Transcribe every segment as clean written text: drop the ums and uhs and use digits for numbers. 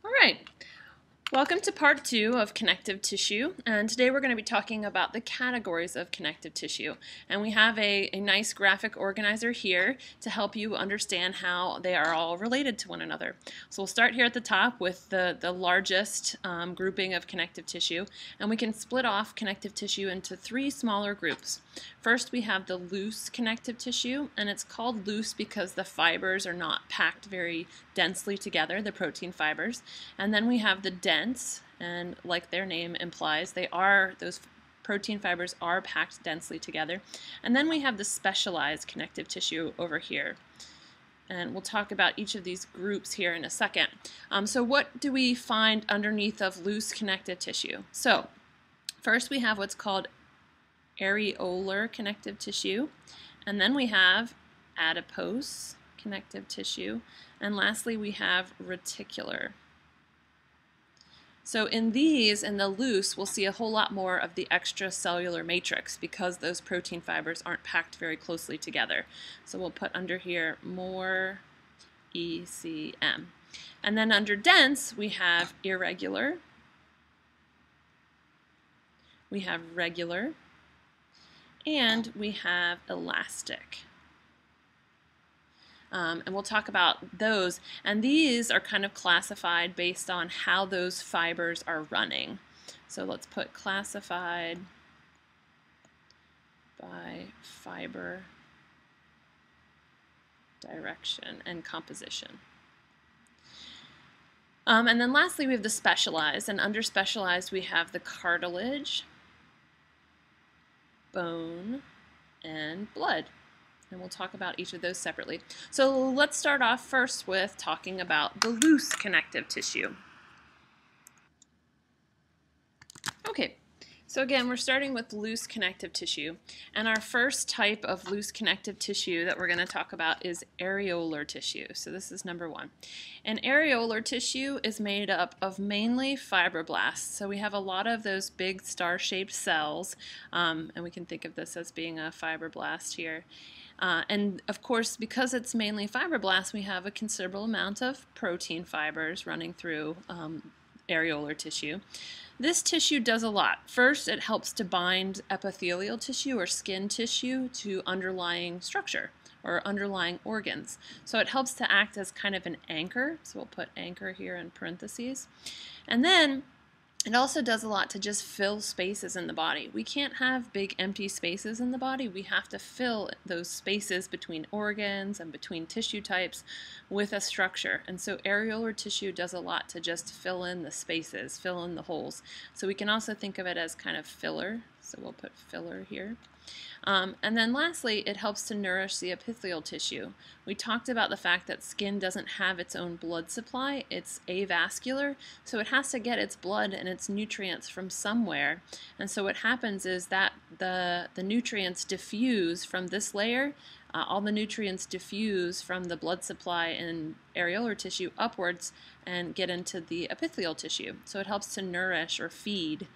All right, welcome to part 2 of connective tissue, and today we're going to be talking about the categories of connective tissue. And we have a nice graphic organizer here to help you understand how they are all related to one another. So we'll start here at the top with the largest grouping of connective tissue, and we can split off connective tissue into 3 smaller groups. First, we have the loose connective tissue, and it's called loose because the fibers are not packed very densely together, the protein fibers. And then we have the dense, and like their name implies, those protein fibers are packed densely together. And then we have the specialized connective tissue over here. And we'll talk about each of these groups here in a second. So what do we find underneath of loose connective tissue? So first we have what's called areolar connective tissue, and then we have adipose connective tissue, and lastly we have reticular. So in the loose, we'll see a whole lot more of the extracellular matrix because those protein fibers aren't packed very closely together. So we'll put under here more ECM. And then under dense, we have irregular, we have regular, and we have elastic. And we'll talk about those. And these are kind of classified based on how those fibers are running. So let's put classified by fiber direction and composition. And then lastly, we have the specialized. And under specialized, we have the cartilage, bone, and blood. And we'll talk about each of those separately. So let's start off first with talking about the loose connective tissue. Okay, so again, we're starting with loose connective tissue. And our first type of loose connective tissue that we're going to talk about is areolar tissue. So this is number 1. And areolar tissue is made up of mainly fibroblasts. So we have a lot of those big star-shaped cells, and we can think of this as being a fibroblast here. And of course, because it's mainly fibroblasts, we have a considerable amount of protein fibers running through areolar tissue. This tissue does a lot. First, it helps to bind epithelial tissue or skin tissue to underlying structure or underlying organs. So it helps to act as kind of an anchor. So we'll put anchor here in parentheses. And then it also does a lot to just fill spaces in the body. We can't have big empty spaces in the body. We have to fill those spaces between organs and between tissue types with a structure. And so areolar tissue does a lot to just fill in the spaces, fill in the holes. So we can also think of it as kind of filler. So we'll put filler here. And then lastly, it helps to nourish the epithelial tissue. We talked about the fact that skin doesn't have its own blood supply. It's avascular, so it has to get its blood and its nutrients from somewhere. And so what happens is that the nutrients diffuse from this layer. All the nutrients diffuse from the blood supply in areolar tissue upwards and get into the epithelial tissue. So it helps to nourish or feed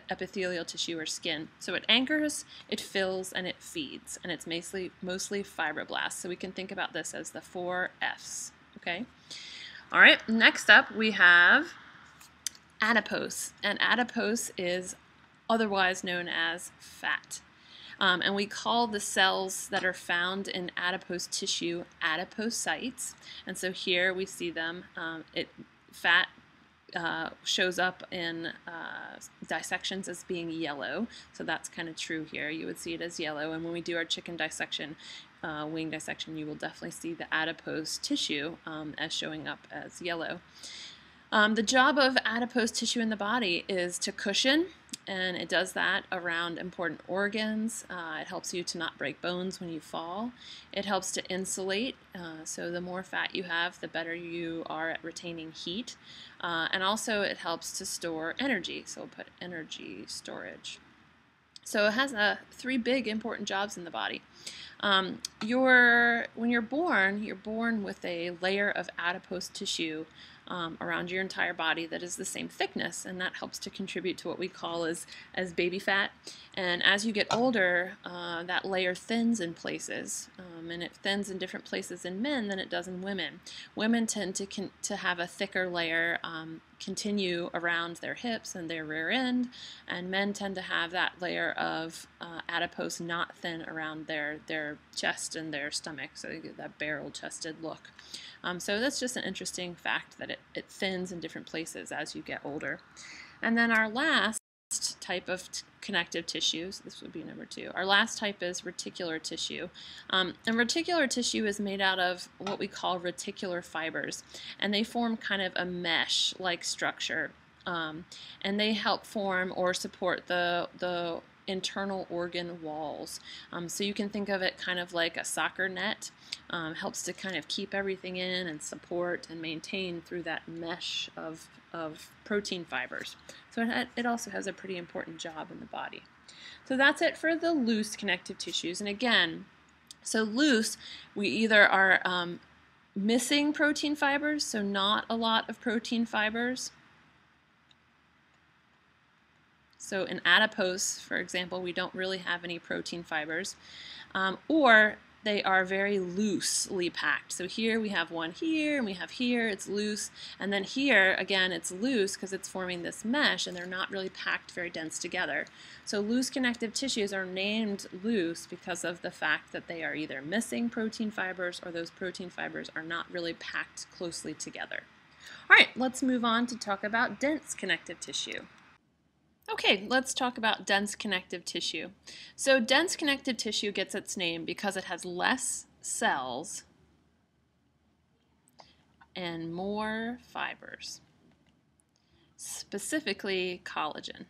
epithelial tissue or skin. So it anchors, it fills, and it feeds, and it's mostly fibroblasts. So we can think about this as the 4 F's. Okay. All right. Next up, we have adipose, and adipose is otherwise known as fat. And we call the cells that are found in adipose tissue adipocytes. And so here we see them. Fat shows up in dissections as being yellow, so that's kind of true here. You would see it as yellow, and when we do our chicken dissection, wing dissection, you will definitely see the adipose tissue as showing up as yellow. The job of adipose tissue in the body is to cushion, and it does that around important organs. It helps you to not break bones when you fall. It helps to insulate, so the more fat you have, the better you are at retaining heat. And also it helps to store energy, so we'll put energy storage. So it has 3 big important jobs in the body. When you're born with a layer of adipose tissue around your entire body that is the same thickness, and that helps to contribute to what we call as baby fat. And as you get older, that layer thins in places, and it thins in different places in men than it does in women. Women tend to have a thicker layer continue around their hips and their rear end, and men tend to have that layer of adipose not thin around their chest and their stomach, so you get that barrel-chested look. So that's just an interesting fact that it thins in different places as you get older. And then our last type of connective tissues, this would be number 2. Our last type is reticular tissue. And reticular tissue is made out of what we call reticular fibers, and they form kind of a mesh-like structure, and they help form or support the internal organ walls. So you can think of it kind of like a soccer net. Helps to kind of keep everything in and support and maintain through that mesh of protein fibers. So it also has a pretty important job in the body. So that's it for the loose connective tissues. And again, so loose, we either are missing protein fibers, so not a lot of protein fibers. So in adipose, for example, we don't really have any protein fibers, or they are very loosely packed. So here we have one here, and we have here, it's loose, and then here, again, it's loose because it's forming this mesh, and they're not really packed very dense together. So loose connective tissues are named loose because of the fact that they are either missing protein fibers or those protein fibers are not really packed closely together. All right, let's move on to talk about dense connective tissue. Okay, let's talk about dense connective tissue. So dense connective tissue gets its name because it has less cells and more fibers, specifically collagen.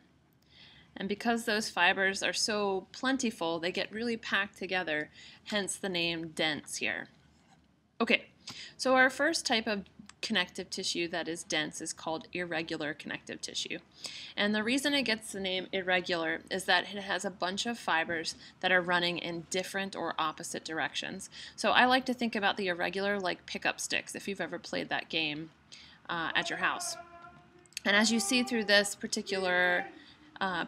And because those fibers are so plentiful, they get really packed together, hence the name dense here. Okay, so our first type of connective tissue that is dense is called irregular connective tissue. And the reason it gets the name irregular is that it has a bunch of fibers that are running in different or opposite directions. So I like to think about the irregular like pickup sticks, if you've ever played that game at your house. And as you see through this particular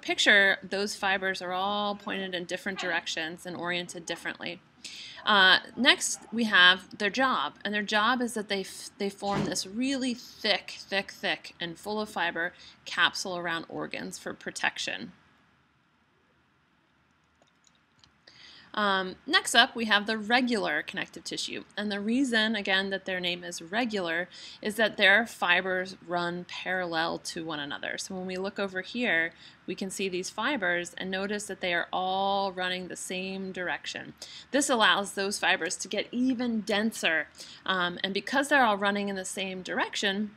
picture, those fibers are all pointed in different directions and oriented differently. Next, we have their job, and their job is that they form this really thick and full of fiber capsule around organs for protection. Next up, we have the regular connective tissue, and the reason, again, that their name is regular is that their fibers run parallel to one another. So when we look over here, we can see these fibers and notice that they are all running the same direction. This allows those fibers to get even denser, and because they're all running in the same direction,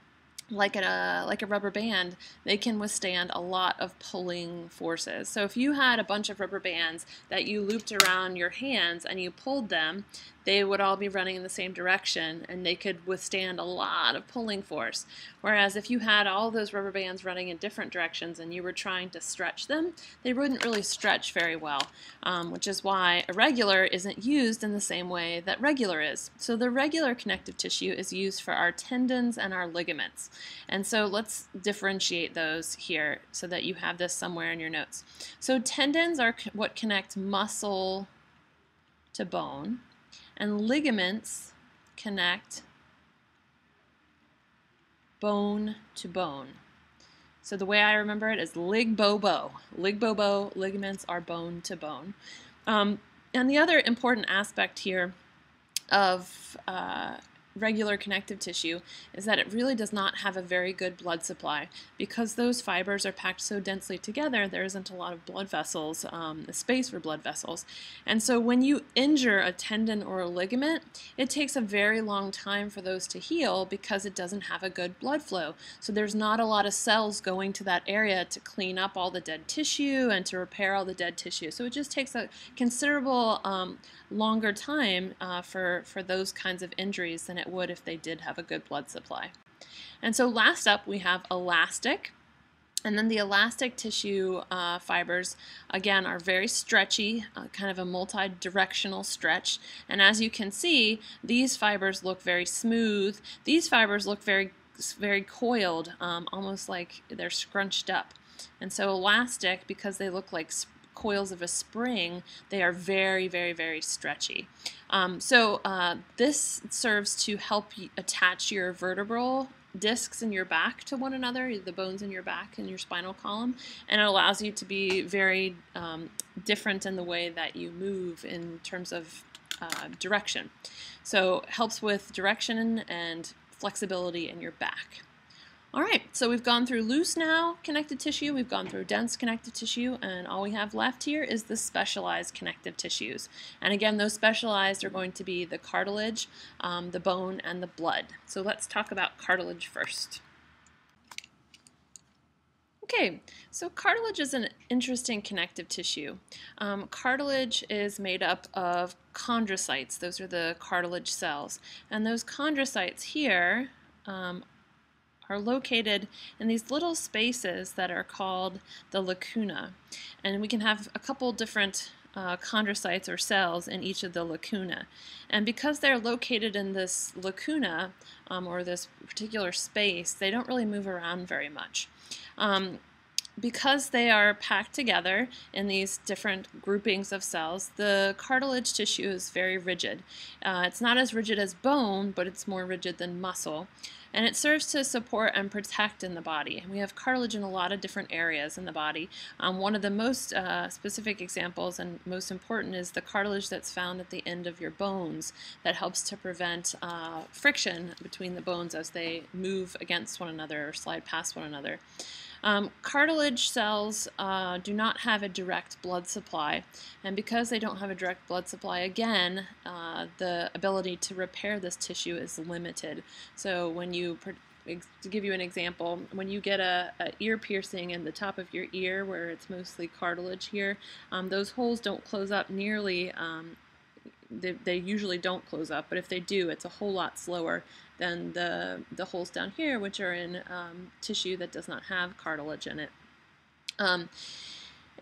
like a rubber band, they can withstand a lot of pulling forces. So if you had a bunch of rubber bands that you looped around your hands and you pulled them, they would all be running in the same direction and they could withstand a lot of pulling force. Whereas if you had all those rubber bands running in different directions and you were trying to stretch them, they wouldn't really stretch very well, which is why irregular isn't used in the same way that regular is. So the regular connective tissue is used for our tendons and our ligaments. And so let's differentiate those here so that you have this somewhere in your notes. So tendons are what connect muscle to bone, and ligaments connect bone to bone. So the way I remember it is lig-bo-bo. Lig-bo-bo, ligaments are bone to bone. And the other important aspect here of regular connective tissue is that it really does not have a very good blood supply. Because those fibers are packed so densely together, there isn't a lot of blood vessels, space for blood vessels. And so when you injure a tendon or a ligament, it takes a very long time for those to heal because it doesn't have a good blood flow. So there's not a lot of cells going to that area to clean up all the dead tissue and to repair all the dead tissue. So it just takes a considerable longer time for those kinds of injuries than it would if they did have a good blood supply. And so last up we have elastic. And then the elastic tissue fibers, again, are very stretchy, kind of a multi-directional stretch. And as you can see, these fibers look very smooth. These fibers look very very coiled, almost like they're scrunched up. And so elastic, because they look like coils of a spring, they are very, very, very stretchy. This serves to help you attach your vertebral discs in your back to one another, the bones in your back and your spinal column, and it allows you to be very different in the way that you move in terms of direction. So it helps with direction and flexibility in your back. All right, so we've gone through loose now connective tissue, we've gone through dense connective tissue, and all we have left here is the specialized connective tissues. And again, those specialized are going to be the cartilage, the bone, and the blood. So let's talk about cartilage first. Okay, so cartilage is an interesting connective tissue. Cartilage is made up of chondrocytes. Those are the cartilage cells. And those chondrocytes here are located in these little spaces that are called the lacuna. And we can have a couple different chondrocytes or cells in each of the lacuna. And because they're located in this lacuna, or this particular space, they don't really move around very much. Because they are packed together in these different groupings of cells, the cartilage tissue is very rigid. It's not as rigid as bone, but it's more rigid than muscle. And it serves to support and protect in the body. We have cartilage in a lot of different areas in the body. One of the most specific examples and most important is the cartilage that's found at the end of your bones that helps to prevent friction between the bones as they move against one another or slide past one another. Cartilage cells do not have a direct blood supply, and because they don't have a direct blood supply, again, the ability to repair this tissue is limited. So when you, to give you an example, when you get a ear piercing in the top of your ear where it's mostly cartilage here, those holes don't close up nearly, they usually don't close up, but if they do, it's a whole lot slower than the holes down here, which are in tissue that does not have cartilage in it.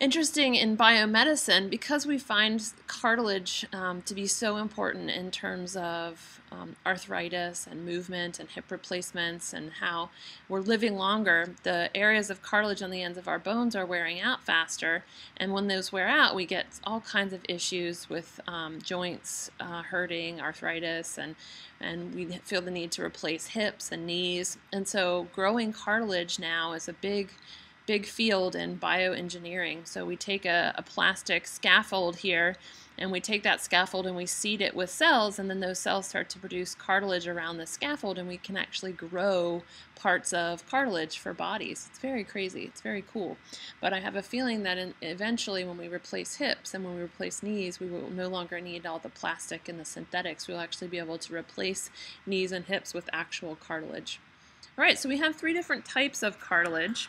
Interesting in biomedicine, because we find cartilage to be so important in terms of arthritis and movement and hip replacements and how we're living longer, the areas of cartilage on the ends of our bones are wearing out faster, and when those wear out, we get all kinds of issues with joints hurting, arthritis, and we feel the need to replace hips and knees. And so growing cartilage now is a big field in bioengineering. So we take a plastic scaffold here, and we take that scaffold and we seed it with cells, and then those cells start to produce cartilage around the scaffold, and we can actually grow parts of cartilage for bodies. It's very crazy. It's very cool. But I have a feeling that eventually when we replace hips and when we replace knees, we will no longer need all the plastic and the synthetics. We'll actually be able to replace knees and hips with actual cartilage. All right, so we have 3 different types of cartilage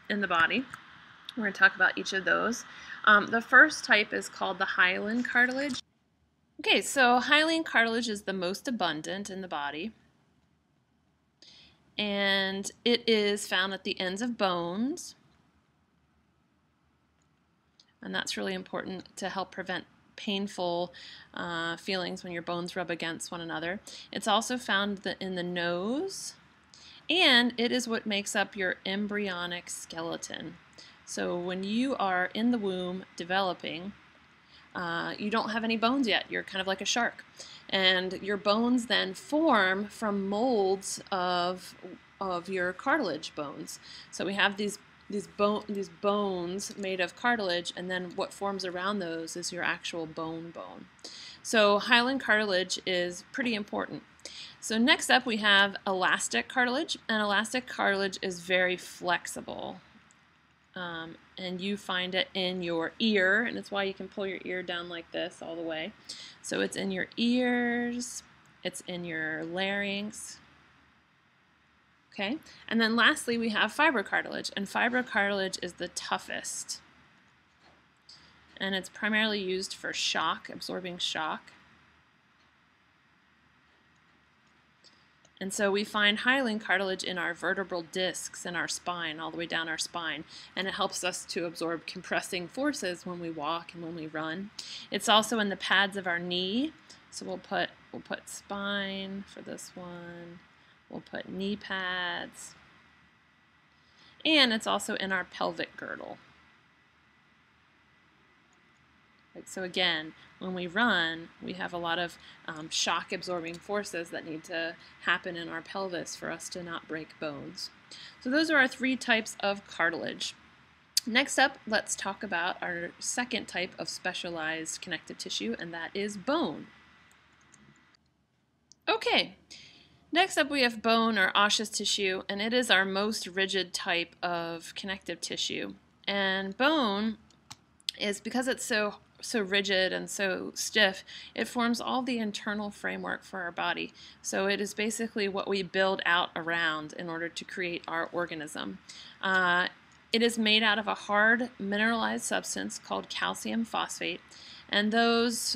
in the body. We're going to talk about each of those. The first type is called the hyaline cartilage. Okay, so hyaline cartilage is the most abundant in the body, and it is found at the ends of bones, and that's really important to help prevent painful feelings when your bones rub against one another. It's also found in the nose, and it is what makes up your embryonic skeleton. So when you are in the womb developing, you don't have any bones yet. You're kind of like a shark. And your bones then form from molds of your cartilage bones. So we have these bones made of cartilage, and then what forms around those is your actual bone. So hyaline cartilage is pretty important. So next up we have elastic cartilage, and elastic cartilage is very flexible. And you find it in your ear, and it's why you can pull your ear down like this all the way. So it's in your ears, it's in your larynx. Okay, and then lastly we have fibrocartilage, and fibrocartilage is the toughest. And it's primarily used for shock, absorbing shock. And so we find hyaline cartilage in our vertebral discs in our spine, all the way down our spine, and it helps us to absorb compressing forces when we walk and when we run. It's also in the pads of our knee, so we'll put spine for this one. We'll put knee pads. And it's also in our pelvic girdle. Right, so again, when we run, we have a lot of shock absorbing forces that need to happen in our pelvis for us to not break bones. So those are our 3 types of cartilage. Next up, let's talk about our second type of specialized connective tissue, and that is bone. Okay, next up we have bone or osseous tissue, and it is our most rigid type of connective tissue. And bone is, because it's so rigid and so stiff, it forms all the internal framework for our body. So it is basically what we build out around in order to create our organism. It is made out of a hard mineralized substance called calcium phosphate, and those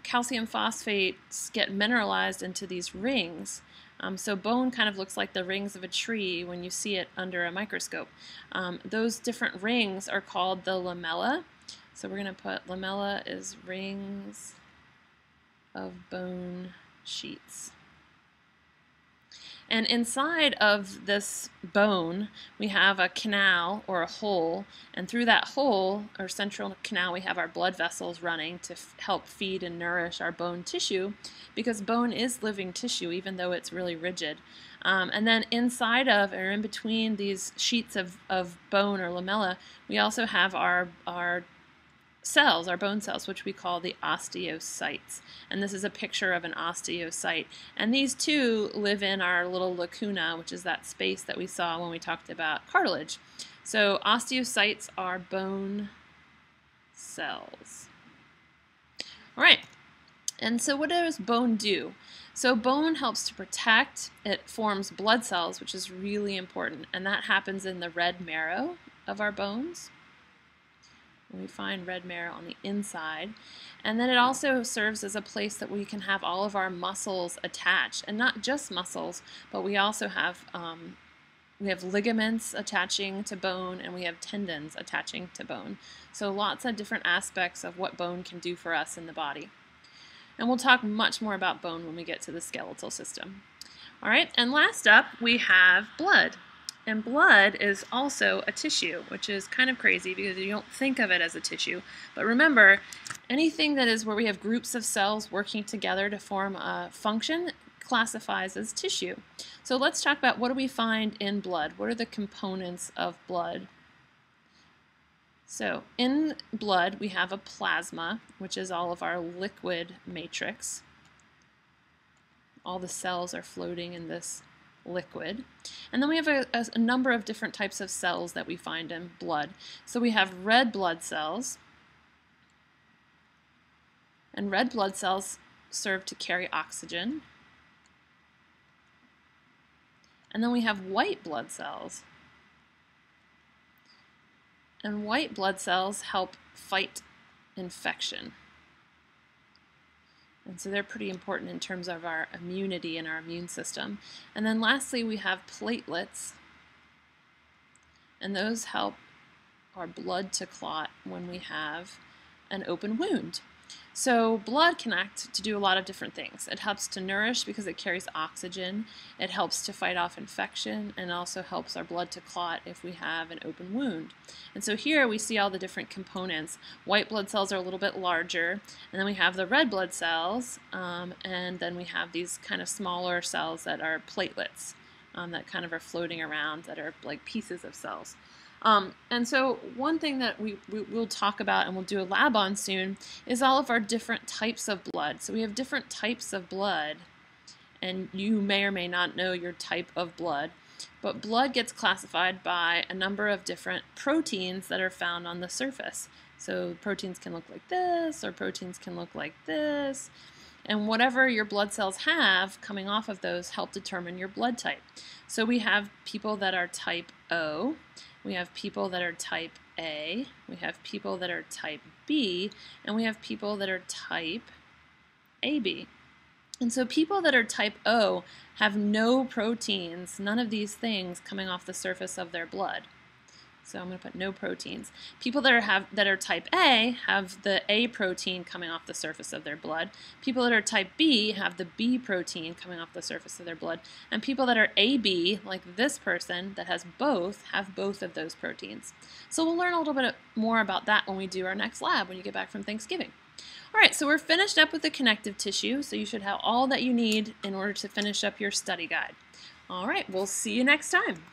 calcium phosphates get mineralized into these rings. So bone kind of looks like the rings of a tree when you see it under a microscope. Those different rings are called the lamella. So we're going to put lamella is rings of bone sheets. And inside of this bone, we have a canal or a hole, and through that hole or central canal we have our blood vessels running to help feed and nourish our bone tissue, because bone is living tissue even though it's really rigid. And then inside of or in between these sheets of bone or lamella, we also have our cells, our bone cells, which we call the osteocytes. And this is a picture of an osteocyte. And these two live in our little lacuna, which is that space that we saw when we talked about cartilage. So osteocytes are bone cells. All right. And so what does bone do? So bone helps to protect. It forms blood cells, which is really important. And that happens in the red marrow of our bones. We find red marrow on the inside. And then it also serves as a place that we can have all of our muscles attached. And not just muscles, but we also have ligaments attaching to bone, and we have tendons attaching to bone. So lots of different aspects of what bone can do for us in the body. And we'll talk much more about bone when we get to the skeletal system. All right, and last up we have blood. And blood is also a tissue, which is kind of crazy because you don't think of it as a tissue. But remember, anything that is where we have groups of cells working together to form a function classifies as tissue. So let's talk about what do we find in blood? What are the components of blood? So in blood, we have a plasma, which is all of our liquid matrix. All the cells are floating in this liquid. And then we have a number of different types of cells that we find in blood. So we have red blood cells, and red blood cells serve to carry oxygen. And then we have white blood cells, and white blood cells help fight infection. And so they're pretty important in terms of our immunity and our immune system. And then lastly, we have platelets, and those help our blood to clot when we have an open wound. So blood can act to do a lot of different things. It helps to nourish because it carries oxygen. It helps to fight off infection, and also helps our blood to clot if we have an open wound. And so here we see all the different components. White blood cells are a little bit larger, and then we have the red blood cells, and then we have these kind of smaller cells that are platelets that kind of are floating around, that are like pieces of cells. And so one thing that we'll talk about and we'll do a lab on soon is all of our different types of blood. So we have different types of blood, and you may or may not know your type of blood, but blood gets classified by a number of different proteins that are found on the surface. So proteins can look like this, or proteins can look like this. And whatever your blood cells have coming off of those help determine your blood type. So we have people that are type O, we have people that are type A, we have people that are type B, and we have people that are type AB. And so people that are type O have no proteins, none of these things coming off the surface of their blood. So I'm going to put no proteins. People that are type A have the A protein coming off the surface of their blood. People that are type B have the B protein coming off the surface of their blood. And people that are AB, like this person that has both, have both of those proteins. So we'll learn a little bit more about that when we do our next lab when you get back from Thanksgiving. All right, so we're finished up with the connective tissue, so you should have all that you need in order to finish up your study guide. All right, we'll see you next time.